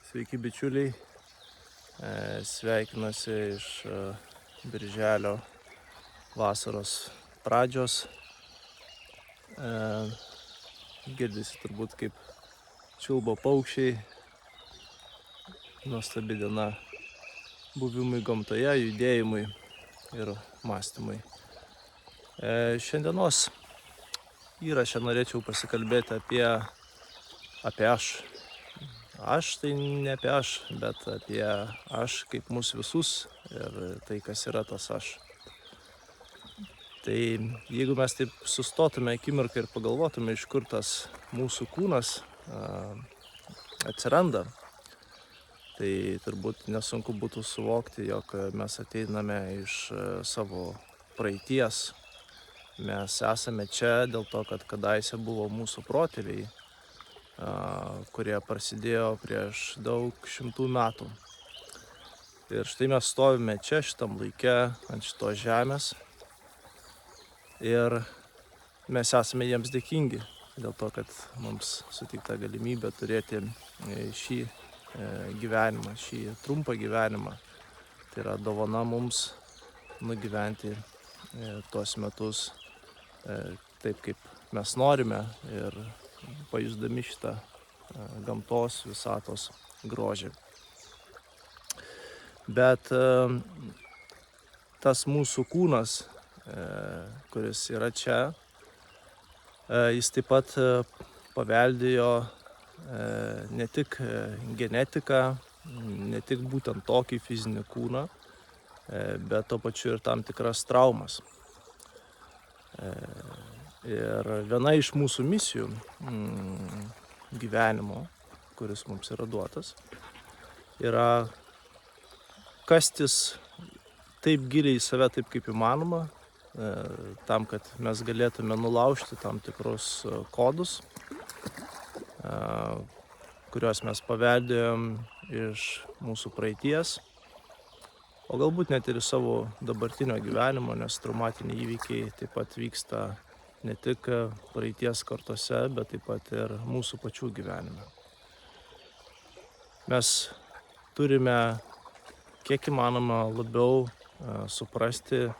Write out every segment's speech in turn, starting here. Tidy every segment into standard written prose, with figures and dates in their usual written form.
Sveiki bičiuliai, sveikinasi iš birželio vasaros pradžios. Girdisi turbūt kaip čiulba paukščiai, nuostabi diena buvimui gamtoje, judėjimui ir mąstymui. Šiandienos įraše norėčiau pasikalbėti apie aš. Aš tai ne apie aš, bet apie aš kaip mus visus ir tai, kas yra tas aš. Tai jeigu mes taip sustotume akimirką ir pagalvotume, iš kur tas mūsų kūnas atsiranda, tai turbūt nesunku būtų suvokti, jog mes ateiname iš savo praeities. Mes esame čia dėl to, kad kadaise buvo mūsų protėviai, kurie prasidėjo prieš daug šimtų metų. Ir štai mes stovime čia, šitam laike, ant šitos žemės. Ir mes esame jiems dėkingi dėl to, kad mums suteikta galimybė turėti šį gyvenimą, šį trumpą gyvenimą. Tai yra dovana mums nugyventi tuos metus taip, kaip mes norime ir pajusdami šitą gamtos, visatos grožį. Bet tas mūsų kūnas, kuris yra čia, jis taip pat paveldėjo ne tik genetiką, ne tik būtent tokį fizinį kūną, bet to pačiu ir tam tikras traumas. Ir viena iš mūsų misijų gyvenimo, kuris mums yra duotas, yra kastis taip giliai į save, taip kaip įmanoma, tam, kad mes galėtume nulaužti tam tikrus kodus, kuriuos mes paveldėjom iš mūsų praeities, o galbūt net ir iš savo dabartinio gyvenimo, nes traumatiniai įvykiai taip pat vyksta ne tik praeities kartose, bet taip pat ir mūsų pačių gyvenime. Mes turime kiek įmanoma labiau suprasti,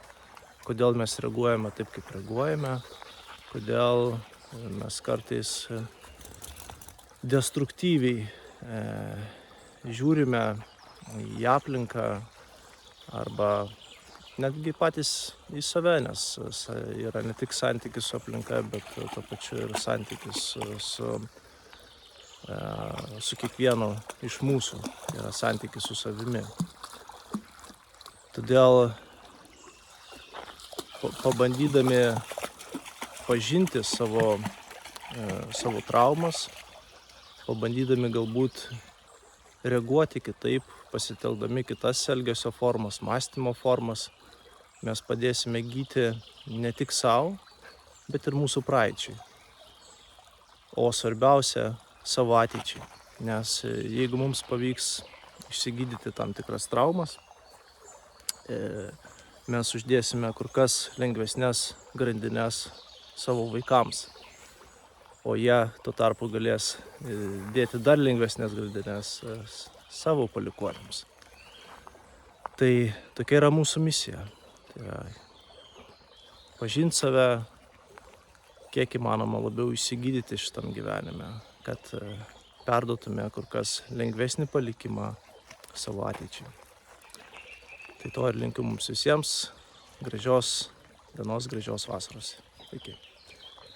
kodėl mes reaguojame taip, kaip reaguojame, kodėl mes kartais destruktyviai žiūrime į aplinką arba netgi patys į save, nes yra ne tik santykis su aplinka, bet tuo pačiu ir santykis su kiekvienu iš mūsų, tai yra santykis su savimi. Todėl pabandydami pažinti savo traumas, pabandydami galbūt reaguoti kitaip, pasitelkdami kitas elgesio formas, mąstymo formas, mes padėsime gyti ne tik savo, bet ir mūsų praeičiai. O svarbiausia, savo ateičiai. Nes jeigu mums pavyks išsigydyti tam tikras traumas, mes uždėsime kur kas lengvesnės grandines savo vaikams. O jie tuo tarpu galės dėti dar lengvesnės grandines savo palikuonims. Tai tokia yra mūsų misija. Tai yra pažinti save, kiek įmanoma labiau išsigydyti šitam gyvenime, kad perduotume kur kas lengvesnį palikimą savo ateičiai. Tai to ir linkiu mums visiems gražios dienos, gražios vasaros. Iki.